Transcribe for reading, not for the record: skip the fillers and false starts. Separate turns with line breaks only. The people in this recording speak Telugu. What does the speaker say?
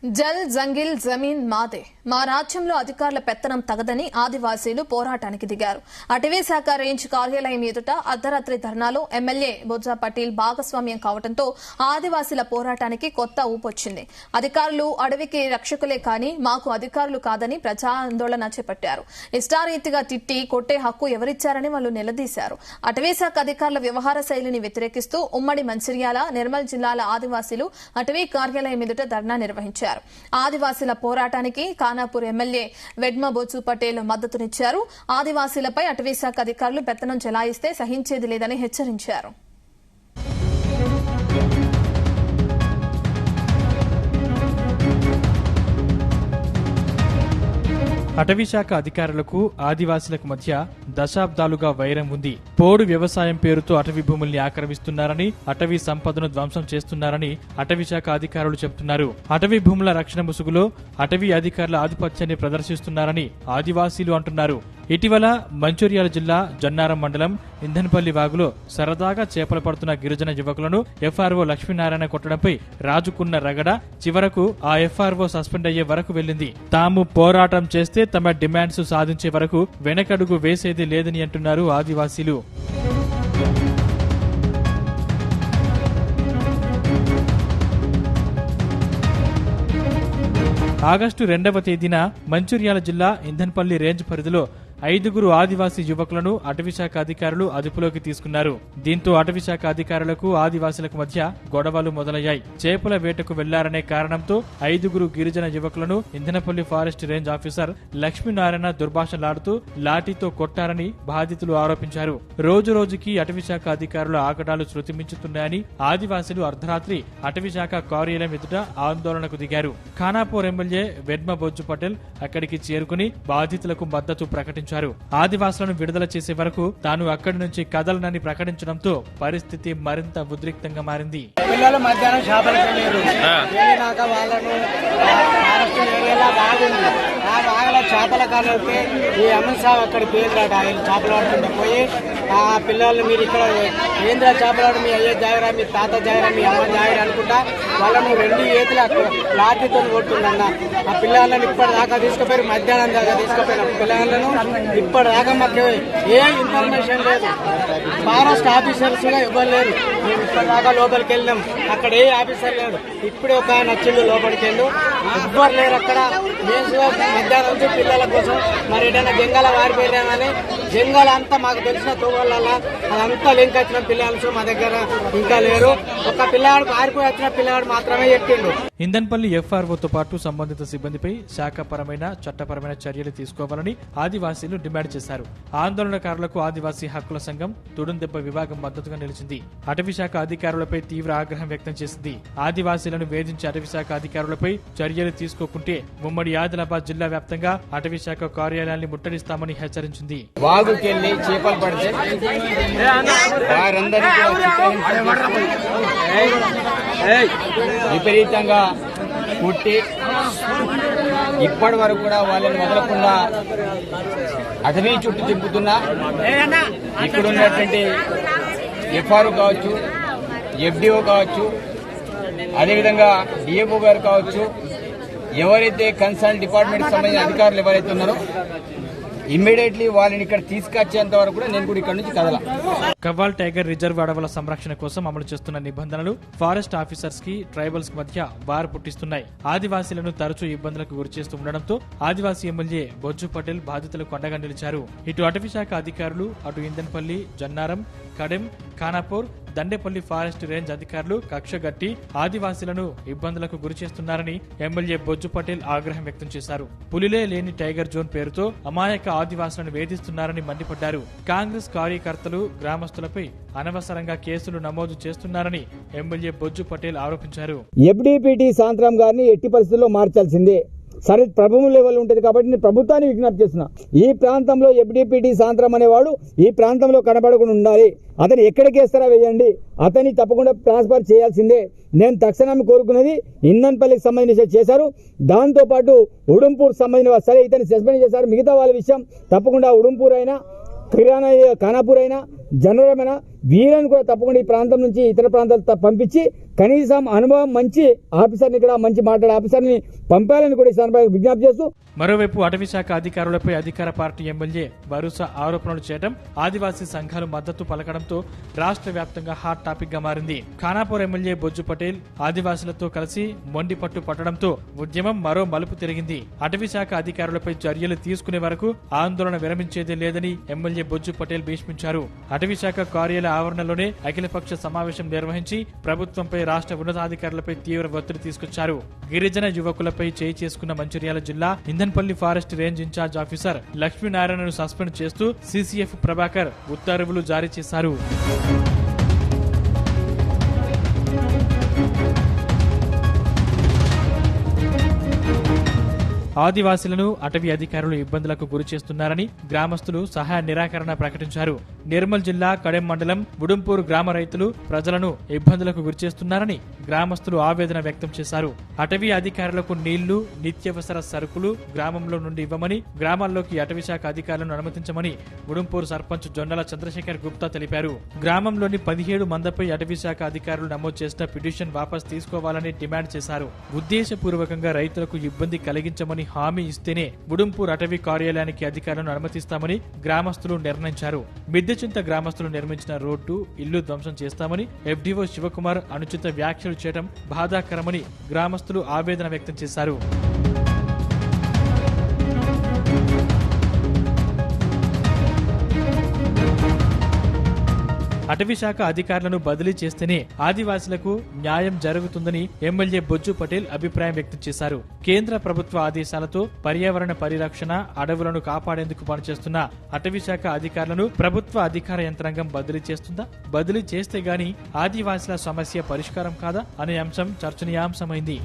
జల్ జంగిల్ జమీన్ మాదే మా రాజ్యంలో అధికారుల పెత్తనం తగదని ఆదివాసీలు పోరాటానికి దిగారు. అటవీ శాఖ రేంజ్ కార్యాలయం ఎదుట అర్ధరాత్రి ధర్నాలో ఎమ్మెల్యే బొజ్జా పటేల్ భాగస్వామ్యం కావడంతో ఆదివాసీల పోరాటానికి కొత్త ఊపొచ్చింది. అధికారులు అడవికి రక్షకులే కానీ మాకు అధికారులు కాదని ప్రజా ఆందోళన చేపట్టారు. ఇష్టారీతిగా తిట్టి కొట్టే హక్కు ఎవరిచ్చారని వాళ్లు నిలదీశారు. అటవీ శాఖ అధికారుల వ్యవహార శైలిని వ్యతిరేకిస్తూ ఉమ్మడి మంచిర్యాల, నిర్మల్ జిల్లాల ఆదివాసీలు అటవీ కార్యాలయం ఎదుట ధర్నా నిర్వహించారు. ఆదివాసీల పోరాటానికి ఖానాపూర్ ఎమ్మెల్యే వెడ్మ బొజ్జు పటేల్ మద్దతునిచ్చారు. ఆదివాసీలపై అటవీశాఖ అధికారులు పెత్తనం చెలాయిస్తే సహించేది లేదని హెచ్చరించారు.
అటవీశాఖ అధికారులకు ఆదివాసీలకు మధ్య దశాబ్దాలుగా వైరం ఉంది. పోడు వ్యవసాయం పేరుతో అటవీ భూముల్ని ఆక్రమిస్తున్నారని, అటవీ సంపదను ధ్వంసం చేస్తున్నారని అటవీశాఖ అధికారులు చెబుతున్నారు. అటవీ భూముల రక్షణ ముసుగులో అటవీ అధికారుల ఆధిపత్యాన్ని ప్రదర్శిస్తున్నారని ఆదివాసీలు అంటున్నారు. ఇటీవల మంచిర్యాల జిల్లా జన్నారం మండలం ఇంధన్పల్లి వాగులో సరదాగా చేపలు పడుతున్న గిరిజన యువకులను ఎఫ్ఆర్ఓ లక్ష్మీనారాయణ కొట్టడంపై రాజుకున్న రగడ చివరకు ఆ ఎఫ్ఆర్ఓ సస్పెండ్ అయ్యే వరకు వెళ్లింది. తాము పోరాటం చేస్తే తమ డిమాండ్స్ సాధించే వరకు వెనకడుగు వేసేది లేదని అంటున్నారు ఆదివాసీలు. ఆగస్టు 2వ తేదీన మంచిర్యాల జిల్లా ఇంధన్పల్లి రేంజ్ పరిధిలో 5 ఆదివాసీ యువకులను అటవీశాఖ అధికారులు అదుపులోకి తీసుకున్నారు. దీంతో అటవీశాఖ అధికారులకు ఆదివాసీలకు మధ్య గొడవలు మొదలయ్యాయి. చేపల వేటకు వెళ్లారనే కారణంతో 5 గిరిజన యువకులను ఇంధనపల్లి ఫారెస్ట్ రేంజ్ ఆఫీసర్ లక్ష్మీనారాయణ దుర్భాషలాడుతూ లాఠీతో కొట్టారని బాధితులు ఆరోపించారు. రోజు రోజుకి అటవీశాఖ అధికారుల ఆగడాలు శృతిమించుతున్నాయని ఆదివాసీలు అర్ధరాత్రి అటవీశాఖ కార్యాలయం ఎదుట ఆందోళనకు దిగారు. ఖానాపూర్ ఎమ్మెల్యే వెడ్మ బొజ్జు పటేల్ అక్కడికి చేరుకుని బాధితులకు మద్దతు ప్రకటించారు. ఆదివాసులను విడుదల చేసే వరకు తాను అక్కడి నుంచి కదలనని ప్రకటించడంతో పరిస్థితి మరింత ఉద్రిక్తంగా మారింది.
పిల్లలు మధ్యాహ్నం చేపలకు వెళ్ళారు. వెళ్ళినాక వాళ్ళను బాగుంది. ఆ బాగల చేపల కాలంటే ఈ అమిత్ షా అక్కడికి పోయిందట. ఆయన చేపలు ఆడుతుంటే పోయి ఆ పిల్లల్ని మీరు ఇక్కడ ఏంద్ర చేపలాడు, మీ అయ్యే జాగరా, మీ తాత జాగరా, మీ అమ్మ జాగరా అనుకుంటా వాళ్ళను 2 ఏతులు లాఠీతో కొడుతుందన్న. ఆ పిల్లలను ఇప్పటిదాకా తీసుకుపోయి మధ్యాహ్నం దాకా తీసుకుపోయిన పిల్లలను ఇప్పటిదాకా మాకు ఏ ఇన్ఫర్మేషన్ లేదు. ఫారెస్ట్ ఆఫీసర్స్ గా ఇవ్వలేరు. మేము ఇప్పటిదాకా లోపలికి వెళ్ళినాం, అక్కడ ఏ ఆఫీసర్ లేడు. ఇప్పుడే ఒక ఆయన వచ్చిండు లోపలికి వెళ్ళు, ఎవ్వరు లేరు అక్కడ. మధ్యాహ్నం నుంచి పిల్లల కోసం మరి ఏదైనా జంగాల వారిపోయినామని జంగాల అంతా మాకు తెలిసిన తోవల్ల అదంతా లింక్ వచ్చిన పిల్లలు మా దగ్గర ఇంకా లేరు. ఒక పిల్లవాడు పారిపోయి వచ్చిన పిల్లవాడు మాత్రమే చెప్పిండు.
ఇంధన్పల్లి ఎఫ్ఆర్ఓతో పాటు సంబంధిత సిబ్బందిపై శాఖపరమైన చట్టపరమైన చర్యలు తీసుకోవాలని ఆదివాసీలు డిమాండ్ చేశారు. ఆందోళనకారులకు ఆదివాసీ హక్కుల సంఘం తుడుందెబ్బ విభాగం మద్దతుగా నిలిచింది. అటవీశాఖ అధికారులపై తీవ్ర ఆగ్రహం వ్యక్తం చేసింది. ఆదివాసీలను వేధించే అటవీశాఖ అధికారులపై చర్యలు తీసుకోకుంటే ఉమ్మడి ఆదిలాబాద్ జిల్లా వ్యాప్తంగా అటవీశాఖ కార్యాలయాన్ని ముట్టడిస్తామని హెచ్చరించింది.
వాగుకెళ్లి చేపలు పడితే విపరీతంగా కుట్టి ఇప్పటి వరకు కూడా వాళ్ళని వదలకుండా అటవీ చుట్టూ తిప్పుతున్నా ఇక్కడ ఉన్నటువంటి ఎఫ్ఆర్ఓ కావచ్చు, ఎఫ్డిఓ కావచ్చు, అదేవిధంగా డిఎఫ్ఓ గారు కావచ్చు, ఎవరైతే కన్సర్న్ డిపార్ట్మెంట్ సంబంధించిన అధికారులు ఎవరైతే ఉన్నారో ఇమ్మీడియట్లీ వాళ్ళని ఇక్కడ తీసుకొచ్చేంత వరకు కూడా నేను కూడా ఇక్కడ నుంచి కదలా.
కవ్వాల్ టైగర్ రిజర్వ్ అడవుల సంరక్షణ కోసం అమలు చేస్తున్న నిబంధనలు ఫారెస్ట్ ఆఫీసర్స్ కి ట్రైబల్స్ మధ్య వారు పుట్టిస్తున్నాయి. ఆదివాసీలను తరచూ ఇబ్బందులకు గురిచేస్తూ ఉండడంతో ఆదివాసీ ఎమ్మెల్యే బొజ్జు పటేల్ బాధితులకు అండగా నిలిచారు. ఇటు అటవీశాఖ అధికారులు, అటు ఇంధన్పల్లి, జన్నారం, కడెం, ఖానాపూర్, దండేపల్లి ఫారెస్ట్ రేంజ్ అధికారులు కక్షగట్టి ఆదివాసీలను ఇబ్బందులకు గురిచేస్తున్నారని ఎమ్మెల్యే బొజ్జు పటేల్ ఆగ్రహం వ్యక్తం చేశారు. పులిలే లేని టైగర్ జోన్ పేరుతో అమాయక ఆదివాసులను వేధిస్తున్నారని మండిపడ్డారు. కాంగ్రెస్ కార్యకర్తలు గ్రామస్తులపై అనవసరంగా కేసులు నమోదు చేస్తున్నారని ఎమ్మెల్యే బొజ్జు పటేల్ ఆరోపించారు.
ఎఫ్డిపిటి సాంత్రం గారిని ఎట్టి పరిస్థితుల్లో మార్చాల్సిందే. సరే, ప్రభుత్వం లెవెల్ ఉంటుంది కాబట్టి నేను ప్రభుత్వాన్ని విజ్ఞప్తి చేస్తున్నా. ఈ ప్రాంతంలో ఎఫ్డిపిటి సాంత్రం అనేవాడు ఈ ప్రాంతంలో కనబడకుండా ఉండాలి. అతను ఎక్కడికేస్తారా వేయండి, అతన్ని తప్పకుండా ట్రాన్స్ఫర్ చేయాల్సిందే. నేను తక్షణం కోరుకున్నది ఇంధన్పల్లికి సంబంధించి చేశారు. దాంతో పాటు ఉడుంపూర్ సంబంధించిన సరే ఇతన్ని సస్పెండ్ చేశారు. మిగతా వాళ్ళ విషయం తప్పకుండా ఉడుంపూర్ అయినా ఖానాపూర్ అయినా జనరమైన వీళ్ళని కూడా తప్పకుండా ఈ ప్రాంతం నుంచి ఇతర ప్రాంతాలు పంపించి కనీసం అనుభవం మంచి ఆఫీసర్ని ఇక్కడ మంచి మాట్లాడే ఆఫీసర్ని పంపాలని కూడా ఈ సందర్భంగా విజ్ఞప్తి చేస్తూ
మరోవైపు అటవీ శాఖ అధికారులపై అధికార పార్టీ ఎమ్మెల్యే వరుస ఆరోపణలు చేయడం ఆదివాసీ సంఘాలు మద్దతు పలకడంతో రాష్ట్ర వ్యాప్తంగా హాట్ టాపిక్ గా మారింది. ఖానాపూర్ ఎమ్మెల్యే బొజ్జు పటేల్ ఆదివాసులతో కలిసి మొండి పట్టు పట్టడంతో ఉద్యమం మరో మలుపు తిరిగింది. అటవీ శాఖ అధికారులపై చర్యలు తీసుకునే వరకు ఆందోళన విరమించేదే లేదని ఎమ్మెల్యే బొజ్జు పటేల్ భీష్మించారు. అటవీ శాఖ కార్యాలయ ఆవరణలోనే అఖిలపక్ష సమావేశం నిర్వహించి ప్రభుత్వంపై రాష్ట్ర ఉన్నతాధికారులపై తీవ్ర ఒత్తిడి తీసుకొచ్చారు. గిరిజన యువకులపై చేయి చేసుకున్న మంచిర్యాల జిల్లా Indhanpalli forest range incharge officer లక్ష్మీనారాయణను సస్పెండ్ చేస్తూ సీసీఎఫ్ ప్రభాకర్ ఉత్తర్వులు జారీ చేశారు. ఆదివాసీలను అటవీ అధికారులు ఇబ్బందులకు గురి చేస్తున్నారని గ్రామస్తులు సహాయ నిరాకరణ ప్రకటించారు. నిర్మల్ జిల్లా కడెం మండలం ఉడుంపూర్ గ్రామ రైతులు ప్రజలను ఇబ్బందులకు గురిచేస్తున్నారని గ్రామస్తులు ఆవేదన వ్యక్తం చేశారు. అటవీ అధికారులకు నీళ్లు, నిత్యావసర సరుకులు గ్రామంలో నుండి ఇవ్వమని, గ్రామాల్లోకి అటవీ శాఖ అధికారులను అనుమతించమని ఉడుంపూర్ సర్పంచ్ జొన్నల చంద్రశేఖర్ గుప్తా తెలిపారు. గ్రామంలోని 17 మందిపై అటవీ శాఖ అధికారులు నమోదు చేసిన పిటిషన్ వాపస్ తీసుకోవాలని డిమాండ్ చేశారు. ఉద్దేశపూర్వకంగా రైతులకు ఇబ్బంది కలిగించమని హామీ ఇస్తేనే ఉడుంపూర్ అటవీ కార్యాలయానికి అధికారులను అనుమతిస్తామని గ్రామస్తులు నిర్ణయించారు. మిద్దెచింత గ్రామస్తులు నిర్మించిన రోడ్డు, ఇల్లు ధ్వంసం చేస్తామని ఎఫ్డీఓ శివకుమార్ అనుచిత వ్యాఖ్యలు చేయడం బాధాకరమని గ్రామస్తులు ఆవేదన వ్యక్తం చేశారు. అటవీ శాఖ అధికారులను బదిలీ చేస్తేనే ఆదివాసులకు న్యాయం జరుగుతుందని ఎమ్మెల్యే బొజ్జు పటేల్ అభిప్రాయం వ్యక్తం చేశారు. కేంద్ర ప్రభుత్వ ఆదేశాలతో పర్యావరణ పరిరక్షణ, అడవులను కాపాడేందుకు పనిచేస్తున్న అటవీ శాఖ అధికారులను ప్రభుత్వ అధికార యంత్రాంగం బదిలీ చేస్తుందా? బదిలీ చేస్తే గాని ఆదివాసుల సమస్య పరిష్కారం కాదా అనే అంశం చర్చనీయాంశమైంది.